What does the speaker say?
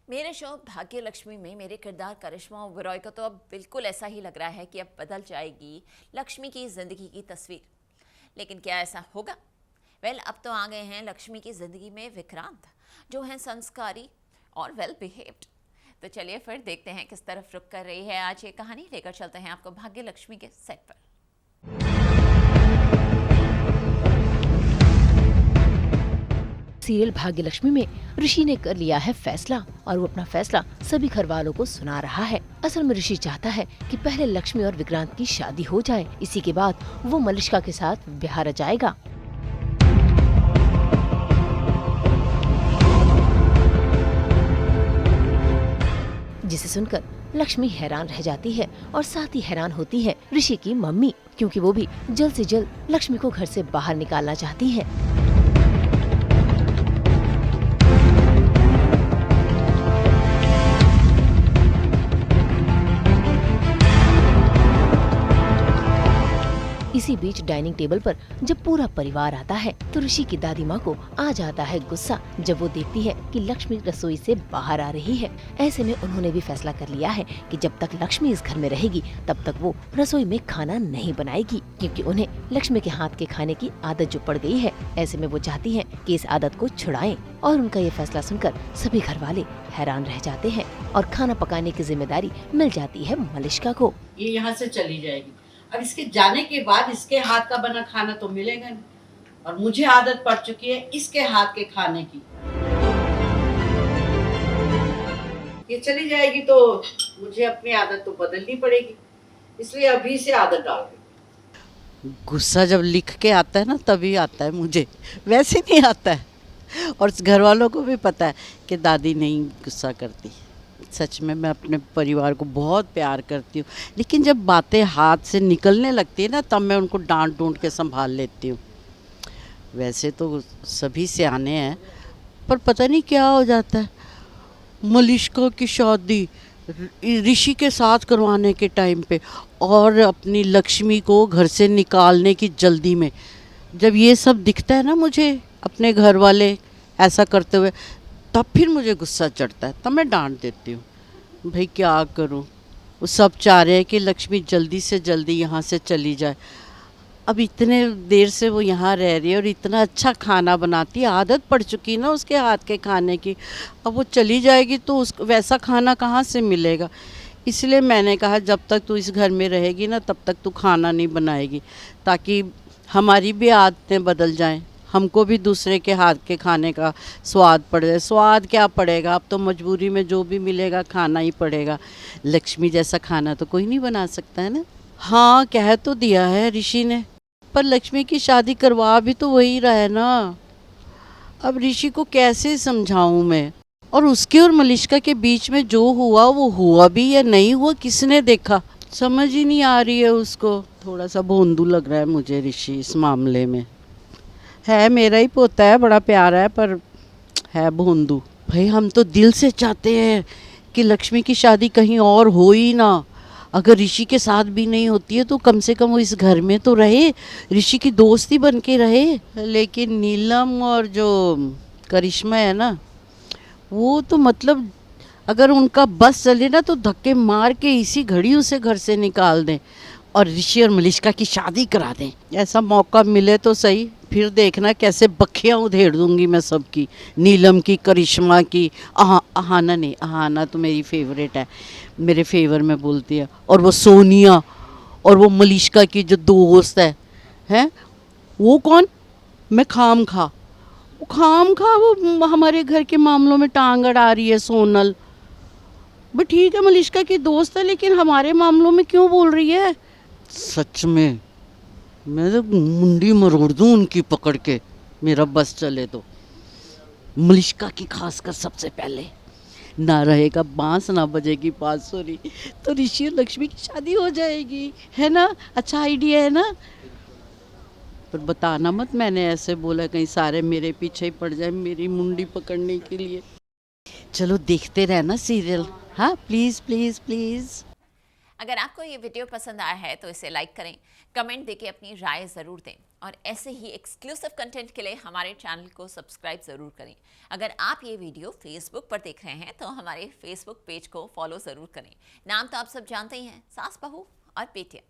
मेरे शो भाग्य लक्ष्मी में मेरे किरदार करिश्मा ओबेरॉय का तो अब बिल्कुल ऐसा ही लग रहा है कि अब बदल जाएगी लक्ष्मी की जिंदगी की तस्वीर। लेकिन क्या ऐसा होगा? अब तो आ गए हैं लक्ष्मी की जिंदगी में विक्रांत, जो हैं संस्कारी और वेल बिहेव्ड। तो चलिए फिर देखते हैं किस तरफ रुक कर रही है आज ये कहानी। लेकर चलते हैं आपको भाग्य लक्ष्मी के सेट पर। सीरियल भाग्यलक्ष्मी में ऋषि ने कर लिया है फैसला और वो अपना फैसला सभी घर वालों को सुना रहा है। असल में ऋषि चाहता है कि पहले लक्ष्मी और विक्रांत की शादी हो जाए, इसी के बाद वो मलिष्का के साथ ब्याह रचाएगा। जिसे सुनकर लक्ष्मी हैरान रह जाती है और साथ ही हैरान होती है ऋषि की मम्मी, क्योंकि वो भी जल्द से जल्द लक्ष्मी को घर से बाहर निकालना चाहती है। इसी बीच डाइनिंग टेबल पर जब पूरा परिवार आता है तो ऋषि की दादी माँ को आ जाता है गुस्सा, जब वो देखती है कि लक्ष्मी रसोई से बाहर आ रही है। ऐसे में उन्होंने भी फैसला कर लिया है कि जब तक लक्ष्मी इस घर में रहेगी तब तक वो रसोई में खाना नहीं बनाएगी, क्योंकि उन्हें लक्ष्मी के हाथ के खाने की आदत जो पड़ गई है। ऐसे में वो चाहती है कि इस आदत को छुड़ाएं। और उनका ये फैसला सुनकर सभी घर वाले हैरान रह जाते हैं और खाना पकाने की जिम्मेदारी मिल जाती है मलिष्का को। ये यहाँ से चली जाएगी। अब इसके जाने के बाद इसके हाथ का बना खाना तो मिलेगा नहीं, और मुझे आदत पड़ चुकी है इसके हाथ के खाने की। ये चली जाएगी तो मुझे अपनी आदत तो बदलनी पड़ेगी, इसलिए अभी से आदत डाल रही। गुस्सा जब लिख के आता है ना तभी आता है मुझे, वैसे नहीं आता है। और घर वालों को भी पता है कि दादी नहीं गुस्सा करती। सच में मैं अपने परिवार को बहुत प्यार करती हूँ, लेकिन जब बातें हाथ से निकलने लगती है ना तब मैं उनको डांट डूंट के संभाल लेती हूँ। वैसे तो सभी सियाने हैं, पर पता नहीं क्या हो जाता है। मलिष्का की शादी ऋषि के साथ करवाने के टाइम पे और अपनी लक्ष्मी को घर से निकालने की जल्दी में जब ये सब दिखता है ना मुझे, अपने घर वाले ऐसा करते हुए, तब फिर मुझे गुस्सा चढ़ता है। तब मैं डांट देती हूँ, भाई क्या करूँ। वो सब चाह रहे हैं कि लक्ष्मी जल्दी से जल्दी यहाँ से चली जाए। अब इतने देर से वो यहाँ रह रही है और इतना अच्छा खाना बनाती है, आदत पड़ चुकी ना उसके हाथ के खाने की। अब वो चली जाएगी तो उस वैसा खाना कहाँ से मिलेगा। इसलिए मैंने कहा जब तक तू इस घर में रहेगी ना तब तक तू खाना नहीं बनाएगी, ताकि हमारी भी आदतें बदल जाएं, हमको भी दूसरे के हाथ के खाने का स्वाद पड़ जाए। स्वाद क्या पड़ेगा, अब तो मजबूरी में जो भी मिलेगा खाना ही पड़ेगा। लक्ष्मी जैसा खाना तो कोई नहीं बना सकता है ना। हाँ, कह तो दिया है ऋषि ने, पर लक्ष्मी की शादी करवा भी तो वही रहा है ना। अब ऋषि को कैसे समझाऊं मैं। और उसके और मलिष्का के बीच में जो हुआ वो हुआ भी या नहीं हुआ किसने देखा, समझ ही नहीं आ रही है उसको। थोड़ा सा भोंदू लग रहा है मुझे ऋषि इस मामले में। है मेरा ही पोता है, बड़ा प्यारा है, पर है भोंदू। भाई हम तो दिल से चाहते हैं कि लक्ष्मी की शादी कहीं और हो ही ना। अगर ऋषि के साथ भी नहीं होती है तो कम से कम वो इस घर में तो रहे, ऋषि की दोस्ती बन के रहे। लेकिन नीलम और जो करिश्मा है ना, वो तो मतलब अगर उनका बस चले ना तो धक्के मार के इसी घड़ी उसे घर से निकाल दें और ऋषि और मलिष्का की शादी करा दें। ऐसा मौका मिले तो सही, फिर देखना कैसे बखियाँ उधेड़ दूंगी मैं सबकी। नीलम की, करिश्मा की, अहाना नहीं, अहाना तो मेरी फेवरेट है, मेरे फेवर में बोलती है। और वो सोनिया और वो मलिष्का की जो दोस्त है, हैं वो कौन, मैं खाम खा वो हमारे घर के मामलों में टांग अड़ा रही है सोनल। बट ठीक है मलिष्का की दोस्त है, लेकिन हमारे मामलों में क्यों बोल रही है। सच में मैं तो मुंडी मरोड़ दूं उनकी पकड़ के, मेरा बस चले तो। मलिष्का की खासकर सबसे पहले ना रहेगा बांस ना बजेगी बांसुरी, तो ऋषि और लक्ष्मी की शादी हो जाएगी, है ना। अच्छा आइडिया है ना। पर बताना मत मैंने ऐसे बोला, कहीं सारे मेरे पीछे ही पड़ जाए मेरी मुंडी पकड़ने के लिए। चलो देखते रहना सीरियल, हाँ प्लीज़ प्लीज़ प्लीज़। अगर आपको ये वीडियो पसंद आया है तो इसे लाइक करें, कमेंट देके अपनी राय ज़रूर दें और ऐसे ही एक्सक्लूसिव कंटेंट के लिए हमारे चैनल को सब्सक्राइब ज़रूर करें। अगर आप ये वीडियो फेसबुक पर देख रहे हैं तो हमारे फेसबुक पेज को फॉलो ज़रूर करें। नाम तो आप सब जानते ही हैं, सास बहू और पेटियां।